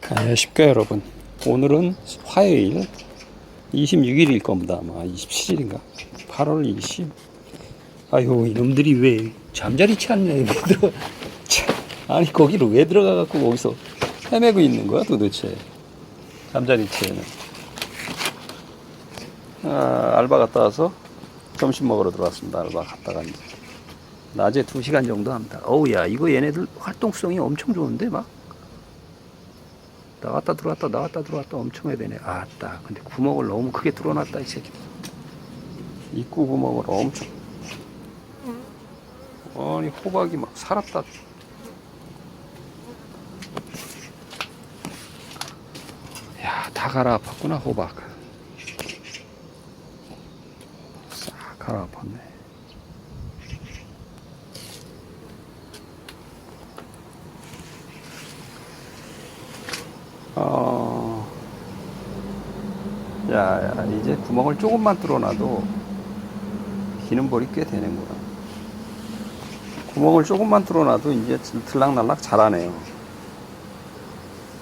안녕하십니까 여러분. 오늘은 화요일 26일일 겁니다. 아마 27일인가 8월 20. 아유 이놈들이 왜 잠자리치 않냐 얘들아. 아니 거기를 왜 들어가 갖고 거기서 헤매고 있는 거야 도대체. 잠자리치에는 알바 갔다 와서 점심 먹으러 들어왔습니다. 알바 갔다가 이제 낮에 2시간 정도 합니다. 어우야 이거 얘네들 활동성이 엄청 좋은데 막 나갔다 들어왔다 나갔다 들어왔다 엄청 해야 되네. 아따 근데 구멍을 너무 크게 뚫어놨다 이 새끼들. 입구 구멍을 엄청. 아니 호박이 막 살았다. 야 다 갈아엎었구나 호박. 싹 갈아엎었네. 야, 이제 구멍을 조금만 뚫어놔도 기는볼이 꽤 되는구나. 구멍을 조금만 뚫어놔도 이제 들락날락 잘하네요.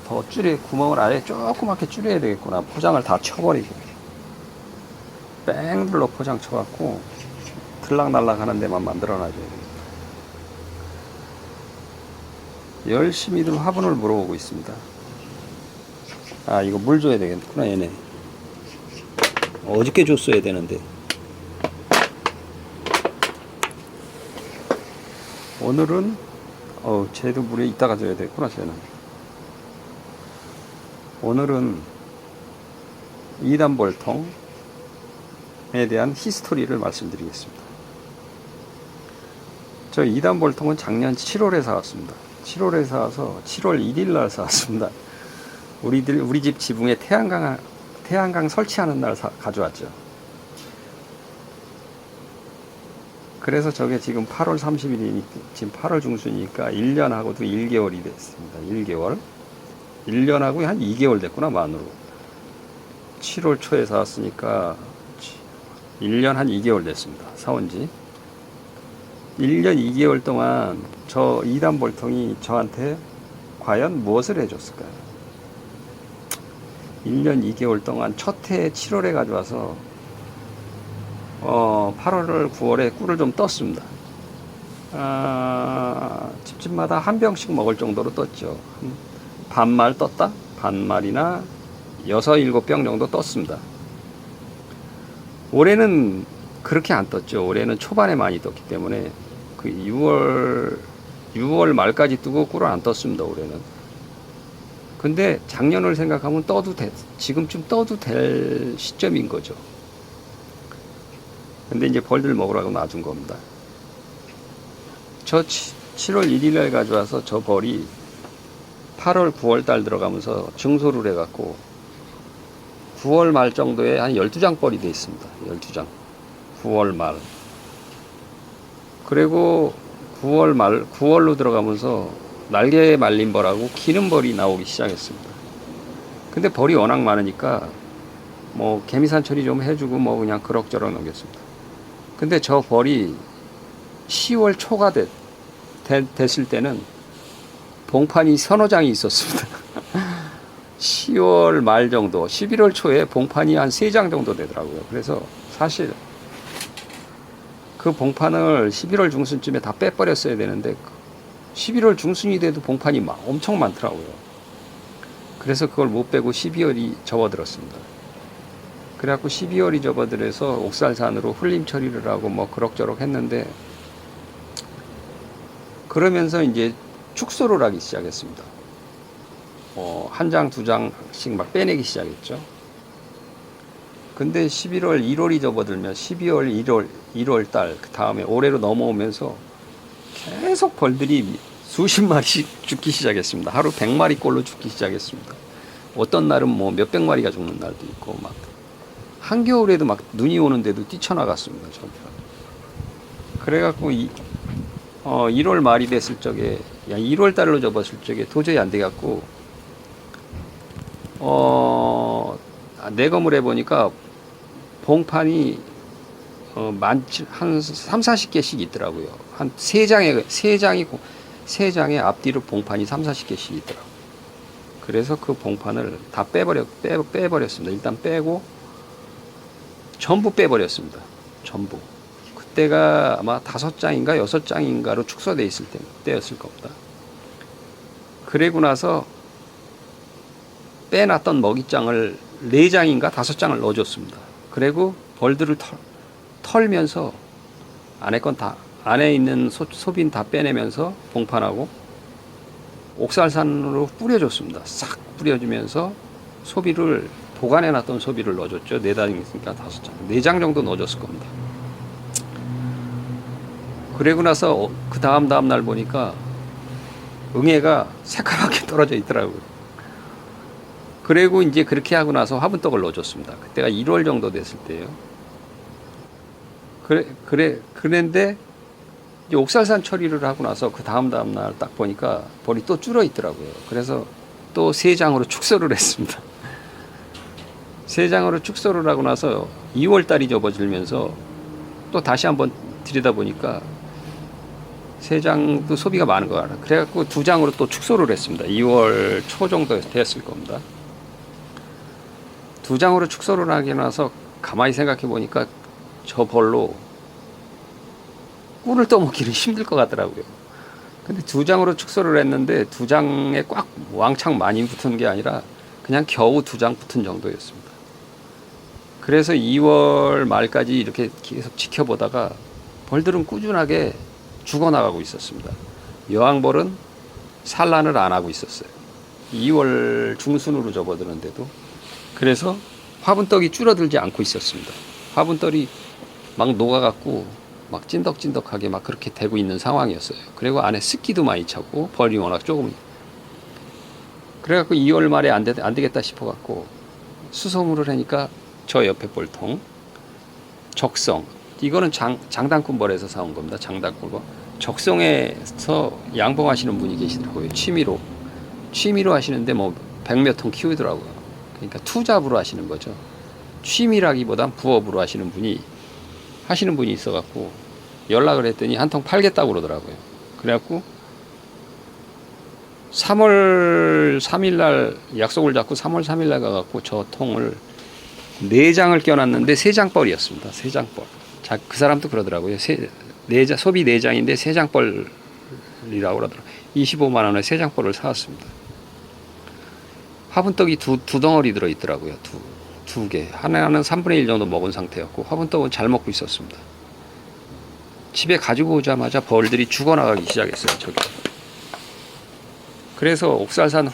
더 구멍을 아예 조그맣게 줄여야 되겠구나. 포장을 다 쳐버리고. 뺑들로 포장 쳐갖고 들락날락 하는 데만 만들어놔줘야 되겠다. 열심히들 화분을 물어보고 있습니다. 아, 이거 물 줘야 되겠구나, 얘네. 어저께 줬어야 되는데. 오늘은, 쟤도 물에 이따가 줘야 되겠구나, 쟤는. 오늘은 2단 볼통에 대한 히스토리를 말씀드리겠습니다. 저 2단 볼통은 작년 7월에 사왔습니다. 7월에 사와서 7월 1일 날 사왔습니다. 우리 집 지붕에 태양광 설치하는 날 가져왔죠. 그래서 저게 지금 8월 30일이니까 지금 8월 중순이니까 1년하고도 1개월이 됐습니다. 1개월. 1년하고 한 2개월 됐구나 만으로. 7월 초에 사왔으니까 1년 한 2개월 됐습니다. 사온 지 1년 2개월 동안 저 2단 볼통이 저한테 과연 무엇을 해줬을까요? 1년 2개월 동안 첫 해 7월에 가져와서 8월 9월에 꿀을 좀 떴습니다. 집집마다 한 병씩 먹을 정도로 떴죠. 반말 떴다? 반말이나 6, 7병 정도 떴습니다. 올해는 그렇게 안 떴죠. 올해는 초반에 많이 떴기 때문에 그 6월 말까지 뜨고 꿀을 안 떴습니다. 올해는. 근데 작년을 생각하면 지금쯤 떠도 될 시점인 거죠. 근데 이제 벌들 먹으라고 놔둔 겁니다. 저 7월 1일 날 가져와서 저 벌이 8월 9월 달 들어가면서 증소를 해갖고 9월 말 정도에 한 12장 벌이 돼 있습니다. 12장. 9월 말. 그리고 9월로 들어가면서 날개 말린 벌하고 기는 벌이 나오기 시작했습니다. 근데 벌이 워낙 많으니까 뭐 개미산 처리 좀 해주고 뭐 그냥 그럭저럭 넘겼습니다. 근데 저 벌이 10월 초가 됐을 때는 봉판이 서너 장이 있었습니다. 10월 말 정도, 11월 초에 봉판이 한 3장 정도 되더라고요. 그래서 사실 그 봉판을 11월 중순쯤에 다 빼버렸어야 되는데 11월 중순이 돼도 봉판이 엄청 많더라고요. 그래서 그걸 못 빼고 12월이 접어들었습니다. 그래갖고 12월이 접어들어서 옥살산으로 훌림 처리를 하고 뭐 그럭저럭 했는데 그러면서 이제 축소를 하기 시작했습니다. 한 장, 2장씩 막 빼내기 시작했죠. 근데 11월, 1월이 접어들면 12월, 1월 달, 그 다음에 올해로 넘어오면서 계속 벌들이 수십 마리씩 죽기 시작했습니다. 하루 100마리 꼴로 죽기 시작했습니다. 어떤 날은 뭐 몇백 마리가 죽는 날도 있고 막 한겨울에도 막 눈이 오는데도 뛰쳐나갔습니다. 그래갖고 1월 말이 됐을 적에 1월 달로 접었을 적에 도저히 안 돼갖고 내검을 해보니까 봉판이 한 3, 40개씩 있더라고요. 한 3장의 앞뒤로 봉판이 3, 40개씩 있더라고요. 그래서 그 봉판을 다 빼버렸습니다. 일단 빼고 전부 빼버렸습니다. 전부. 그때가 아마 5장인가 6장인가로 축소돼 있을 때였을 겁니다. 그리고 나서 빼놨던 먹이장을 4장인가 5장을 넣어줬습니다. 그리고 벌들을 털면서 안에 있는 소빈 다 빼내면서 봉판하고 옥살산으로 뿌려줬습니다. 싹 뿌려주면서 소비를 보관해놨던 소비를 넣어줬죠. 4장이니까 5장, 4장 정도 넣어줬을 겁니다. 그리고 나서 그 다음 날 보니까 응애가 새까맣게 떨어져 있더라고요. 그리고 이제 그렇게 하고 나서 화분떡을 넣어줬습니다. 그때가 1월 정도 됐을 때예요. 그런데 이제 옥살산 처리를 하고 나서 그 다음 날 딱 보니까 벌이 또 줄어 있더라고요. 그래서 또 3장으로 축소를 했습니다. 3장으로 축소를 하고 나서 2월 달이 접어들면서 또 다시 한번 들여다보니까 3장도 소비가 많은 거 알아. 그래갖고 2장으로 또 축소를 했습니다. 2월 초 정도 됐을 겁니다. 2장으로 축소를 하게 나서 가만히 생각해 보니까 저 벌로 꿀을 떠먹기는 힘들 것 같더라고요. 근데 2장으로 축소를 했는데 2장에 꽉 왕창 많이 붙은 게 아니라 그냥 겨우 2장 붙은 정도였습니다. 그래서 2월 말까지 이렇게 계속 지켜보다가 벌들은 꾸준하게 죽어나가고 있었습니다. 여왕벌은 산란을 안 하고 있었어요. 2월 중순으로 접어드는데도. 그래서 화분떡이 줄어들지 않고 있었습니다. 화분떡이 막 녹아갖고 막 찐덕찐덕하게 막 그렇게 되고 있는 상황이었어요. 그리고 안에 습기도 많이 차고 벌이 워낙 조금. 그래갖고 2월 말에 안 되겠다 싶어갖고 수소문을 하니까 저 옆에 벌통 적성, 이거는 장단꾼벌에서 사온 겁니다. 장단꾼벌. 적성에서 양봉하시는 분이 계시더라고요. 취미로 하시는데 뭐 100몇 통 키우더라고요. 그러니까 투잡으로 하시는 거죠. 취미라기보단 부업으로 하시는 분이 있어갖고 연락을 했더니 한 통 팔겠다고 그러더라고요. 그래갖고 3월 3일날 약속을 잡고 3월 3일날 가갖고 저 통을 4장을 껴놨는데 3장벌이었습니다. 3장벌. 자, 그 사람도 그러더라고요. 소비 4장인데 3장벌이라고 그러더라고요. 25만 원에 3장벌을 사왔습니다. 화분떡이 두 덩어리 들어있더라고요. 두 개. 하나는 3분의 1 정도 먹은 상태였고 화분떡은 잘 먹고 있었습니다. 집에 가지고 오자마자 벌들이 죽어나가기 시작했어요. 저기. 그래서 옥살산을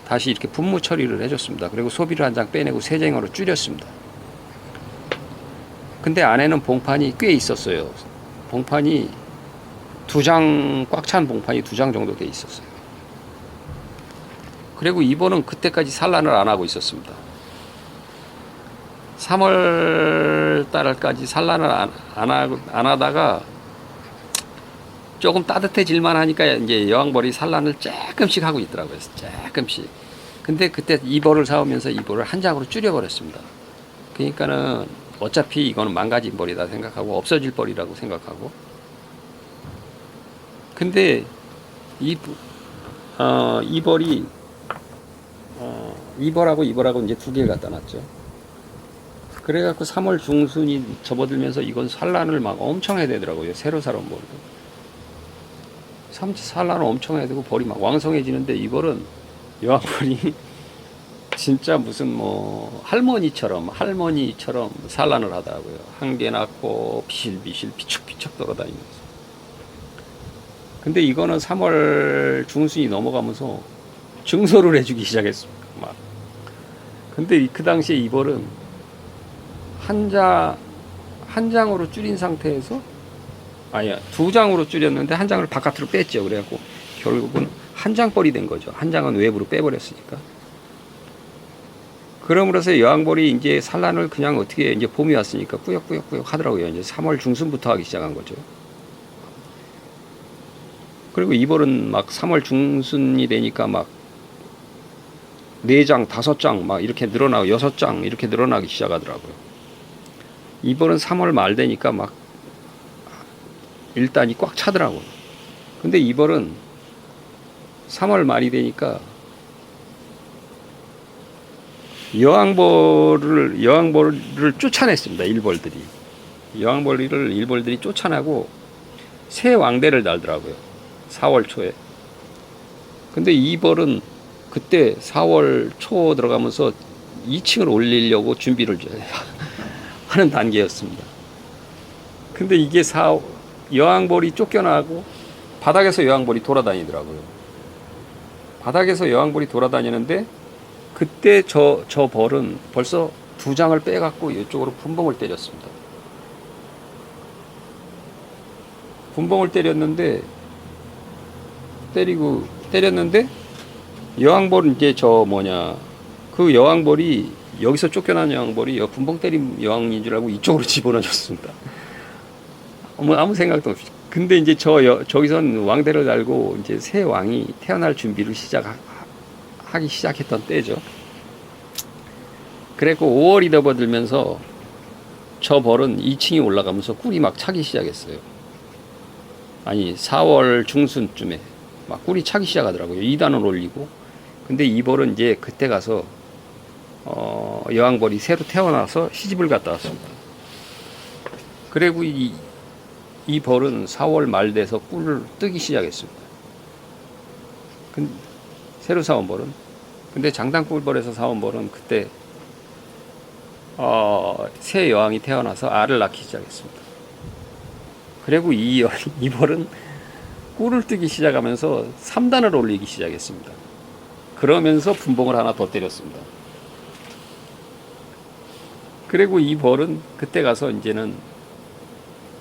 다시 이렇게 분무 처리를 해줬습니다. 그리고 소비를 한 장 빼내고 3장으로 줄였습니다. 근데 안에는 봉판이 꽤 있었어요. 봉판이 2장, 꽉 찬 봉판이 2장 정도 돼 있었어요. 그리고 이번은 그때까지 산란을 안 하고 있었습니다. 3월 달까지 산란을 안 하다가 조금 따뜻해질만 하니까 이제 여왕벌이 산란을 조금씩 하고 있더라고요. 조금씩. 근데 그때 이 벌을 사오면서 이 벌을 한 장으로 줄여버렸습니다. 그러니까는 어차피 이거는 망가진 벌이다 생각하고 없어질 벌이라고 생각하고. 근데 이 벌이 이 벌하고 이제 2개를 갖다 놨죠. 그래갖고 3월 중순이 접어들면서 이건 산란을 막 엄청 해야 되더라고요. 새로 사온 벌도. 산란을 엄청 해야 되고 벌이 막 왕성해지는데 이 벌은 여왕벌이 진짜 무슨 뭐 할머니처럼 산란을 하더라고요. 한 개 낳고 비실비실 피척피척 돌아다니면서. 근데 이거는 3월 중순이 넘어가면서 증소를 해주기 시작했습니다. 막. 근데 그 당시에 이 벌은 한 장으로 줄인 상태에서 2장으로 줄였는데 한 장을 바깥으로 뺐죠. 그래갖고 결국은 한 장벌이 된 거죠. 한 장은 외부로 빼버렸으니까. 그러므로서 여왕벌이 이제 산란을 그냥 어떻게 이제 봄이 왔으니까 꾸역꾸역 하더라고요. 이제 3월 중순부터 하기 시작한 거죠. 그리고 이 벌은 막 3월 중순이 되니까 막 4장, 5장 막 이렇게 늘어나고 6장 이렇게 늘어나기 시작하더라고요. 이 벌은 3월 말 되니까 막 일단이 꽉 차더라고요. 근데 이 벌은 3월 말이 되니까 여왕벌을 쫓아냈습니다. 일벌들이. 여왕벌을 일벌들이 쫓아나고 새 왕대를 달더라고요. 4월 초에. 근데 이 벌은 그때 4월 초 들어가면서 2층을 올리려고 준비를 하는 단계였습니다. 근데 이게 여왕벌이 쫓겨나고 바닥에서 여왕벌이 돌아다니더라고요. 바닥에서 여왕벌이 돌아다니는데 그때 저 벌은 벌써 2장을 빼갖고 이쪽으로 분봉을 때렸습니다. 분봉을 때렸는데 여왕벌은 이제 그 여왕벌이 여기서 쫓겨난 여왕벌이 분봉 때린 여왕인 줄 알고 이쪽으로 집어넣어줬습니다. 아무 생각도 없이. 근데 이제 저기선 왕대를 달고 이제 새 왕이 태어날 준비를 하기 시작했던 때죠. 그래고 5월이 접어들면서 저 벌은 2층이 올라가면서 꿀이 막 차기 시작했어요. 아니 4월 중순쯤에 막 꿀이 차기 시작하더라고요. 2단을 올리고. 근데 이 벌은 이제 그때 가서 여왕벌이 새로 태어나서 시집을 갔다 왔습니다. 그리고 이 벌은 4월 말 돼서 꿀을 뜨기 시작했습니다. 새로 사온 벌은. 근데 장단꿀벌에서 사온 벌은 그때 새 여왕이 태어나서 알을 낳기 시작했습니다. 그리고 이 벌은 꿀을 뜨기 시작하면서 3단을 올리기 시작했습니다. 그러면서 분봉을 하나 더 때렸습니다. 그리고 이 벌은 그때 가서 이제는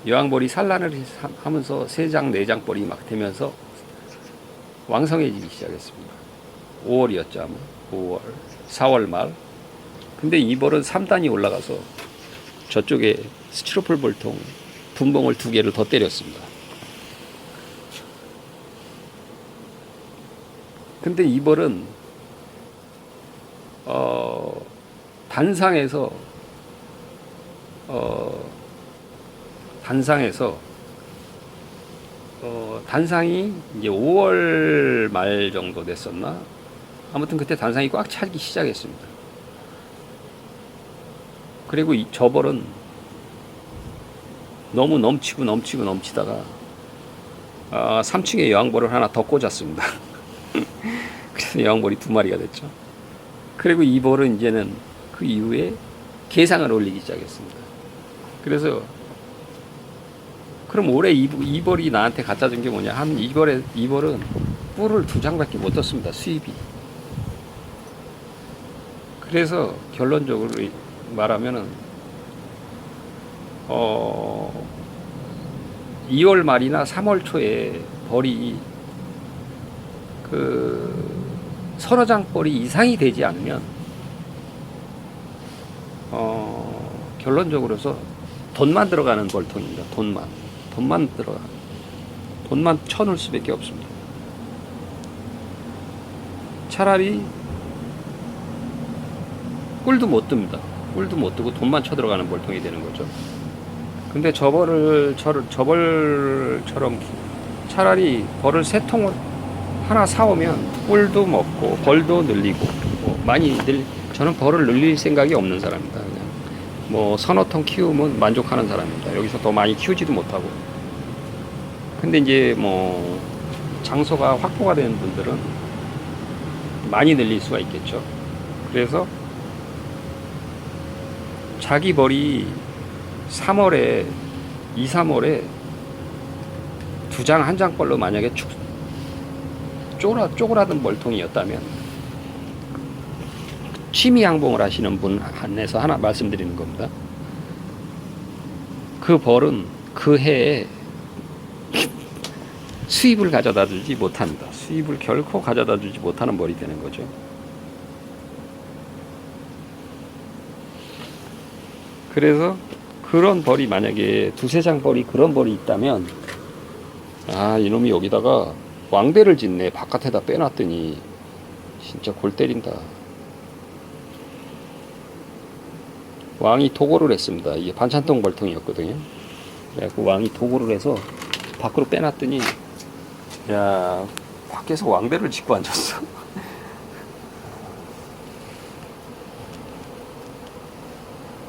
여왕벌이 산란을 하면서 3장, 4장 벌이 막 되면서 왕성해지기 시작했습니다. 5월이었죠, 아마. 5월, 4월 말. 근데 이 벌은 3단이 올라가서 저쪽에 스티로폴 벌통 분봉을 2개를 더 때렸습니다. 근데 이 벌은 단상에서 단상이 이제 5월 말 정도 됐었나? 아무튼 그때 단상이 꽉 차기 시작했습니다. 그리고 저 벌은 너무 넘치다가 3층에 여왕벌을 하나 더 꽂았습니다. 그래서 여왕벌이 2마리가 됐죠. 그리고 이 벌은 이제는 그 이후에 개상을 올리기 시작했습니다. 그래서 그럼 올해 이 벌이 나한테 갖다 준 게 뭐냐 하면 이 벌은 뿔을 2장밖에 못 떴습니다. 수입이. 그래서 결론적으로 말하면은 2월 말이나 3월 초에 벌이 서너 장 벌이 이상이 되지 않으면 결론적으로서 돈만 들어가는 벌통입니다. 돈만 쳐놓을 수밖에 없습니다. 차라리 꿀도 못 듭니다. 꿀도 못 뜨고 돈만 쳐 들어가는 벌통이 되는 거죠. 근데 저벌처럼 차라리 벌을 3통을 하나 사오면 꿀도 먹고 벌도 늘리고 저는 벌을 늘릴 생각이 없는 사람입니다. 그냥 서너 통 키우면 만족하는 사람입니다. 여기서 더 많이 키우지도 못하고. 근데 이제 장소가 확보가 되는 분들은 많이 늘릴 수가 있겠죠. 그래서 자기 벌이 3월에 2, 3월에 2장, 1장 벌로 만약에 쪼그라든 벌통이었다면 취미 양봉을 하시는 분 한해서 하나 말씀드리는 겁니다. 그 벌은 그 해에 수입을 가져다 주지 못합니다. 수입을 결코 가져다 주지 못하는 벌이 되는 거죠. 그래서 그런 벌이 만약에 2-3장 벌이 그런 벌이 있다면 이놈이 여기다가 왕대를 짓네. 바깥에다 빼놨더니 진짜 골 때린다. 왕이 도고를 했습니다. 이게 반찬통 벌통이었거든요. 그래갖고 왕이 도고를 해서 밖으로 빼놨더니 밖에서 왕대를 짓고 앉았어.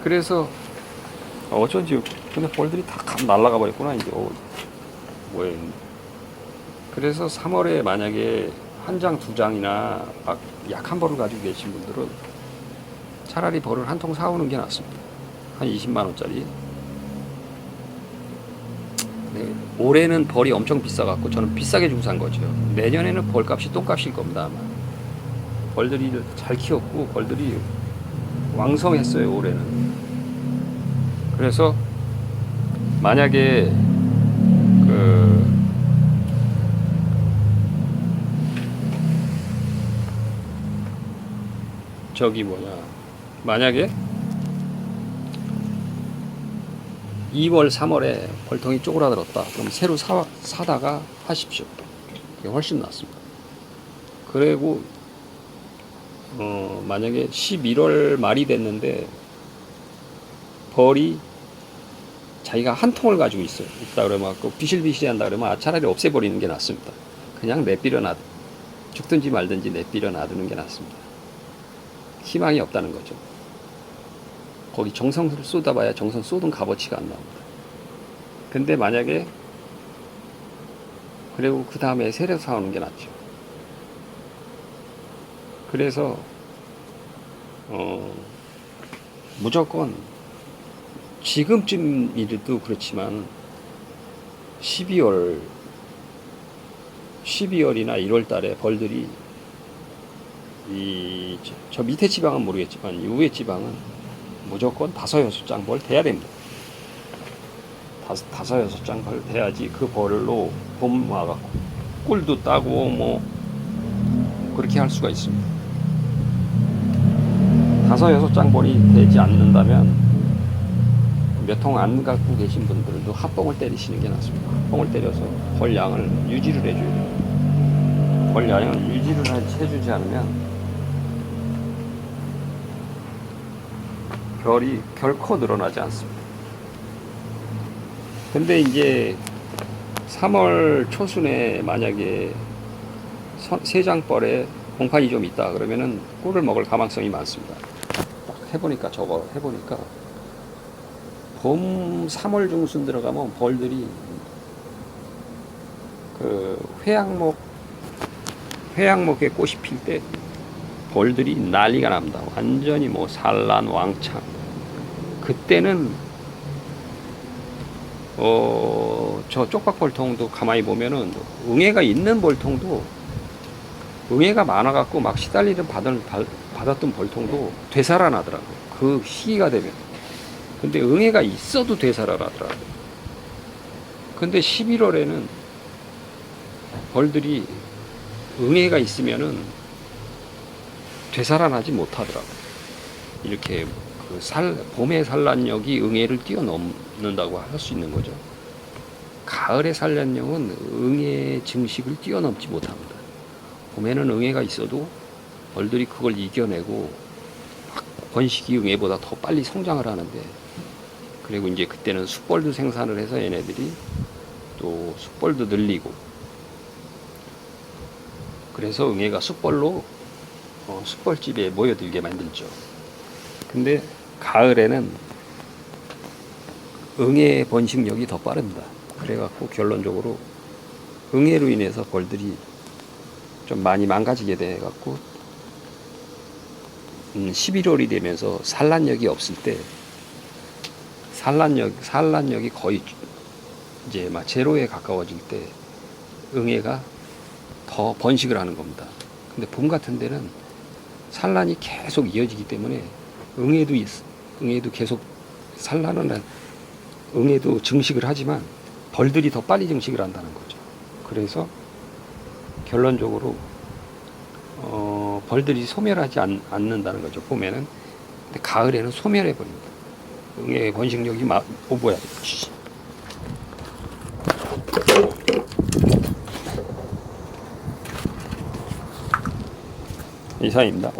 그래서 어쩐지 근데 벌들이 다 날아가 버렸구나 이제. 뭐야. 그래서 3월에 만약에 한 장, 두 장이나 막 약한 벌을 가지고 계신 분들은 차라리 벌을 한 통 사오는 게 낫습니다. 한 20만 원짜리. 네, 올해는 벌이 엄청 비싸갖고 저는 비싸게 주고 산 거죠. 내년에는 벌값이 똥값일 겁니다 아마. 벌들이 잘 키웠고 벌들이 왕성했어요 올해는. 그래서 만약에 만약에 2월, 3월에 벌통이 쪼그라들었다. 그럼 새로 사다가 하십시오. 그게 훨씬 낫습니다. 그리고 만약에 11월 말이 됐는데 벌이 자기가 한 통을 가지고 있다 그러면 비실비실 한다 그러면 차라리 없애버리는 게 낫습니다. 그냥 내버려 죽든지 말든지 내버려 놔두는 게 낫습니다. 희망이 없다는 거죠. 거기 정성을 쏟아봐야 정성 쏟은 값어치가 안 나옵니다. 근데 만약에 그리고 그 다음에 새로 사오는 게 낫죠. 그래서 무조건 지금쯤이라도 그렇지만 12월이나 1월 달에 벌들이 저 밑에 지방은 모르겠지만 이 위에 지방은 무조건 5-6장 벌 돼야 됩니다. 5-6장 벌 돼야지 그 벌로 봄 와갖고 꿀도 따고 뭐 그렇게 할 수가 있습니다. 5-6장 벌이 되지 않는다면 몇 통 안 갖고 계신 분들도 합봉을 때리시는 게 낫습니다. 합봉을 때려서 벌 양을 유지를 해줘야 돼요. 벌 양을 유지를 해주지 않으면 벌이 결코 늘어나지 않습니다. 근데 이제 3월 초순에 만약에 세장벌에 공판이 좀 있다 그러면은 꿀을 먹을 가망성이 많습니다. 딱 해보니까 봄 3월 중순 들어가면 벌들이 회양목에 꽃이 필 때 벌들이 난리가 납니다. 완전히 뭐 산란 왕창. 그때는 저 쪽박벌통도 가만히 보면은 응애가 있는 벌통도 응애가 많아갖고 막 시달리는 받았던 벌통도 되살아나더라고요. 그 시기가 되면. 근데 응애가 있어도 되살아나더라고요. 근데 11월에는 벌들이 응애가 있으면은 되살아나지 못하더라고요. 이렇게 봄의 산란력이 응애를 뛰어넘는다고 할 수 있는 거죠. 가을의 산란력은 응애 증식을 뛰어넘지 못합니다. 봄에는 응애가 있어도 벌들이 그걸 이겨내고 번식이 응애보다 더 빨리 성장을 하는데, 그리고 이제 그때는 숫벌도 생산을 해서 얘네들이 또 숫벌도 늘리고, 그래서 응애가 숫벌로 숫벌집에 모여들게 만들죠. 근데 가을에는 응애 번식력이 더 빠릅니다. 그래갖고 결론적으로 응애로 인해서 벌들이 좀 많이 망가지게 돼갖고 11월이 되면서 산란력이 없을 때 산란력이 거의 이제 막 제로에 가까워질 때 응애가 더 번식을 하는 겁니다. 근데 봄 같은 데는 산란이 계속 이어지기 때문에 응애도 계속 산란은 응애도 증식을 하지만 벌들이 더 빨리 증식을 한다는 거죠. 그래서 결론적으로 벌들이 소멸하지 않는다는 거죠. 봄에는. 근데 가을에는 소멸해 버립니다. 응애 번식력이 뭐야? 이상입니다.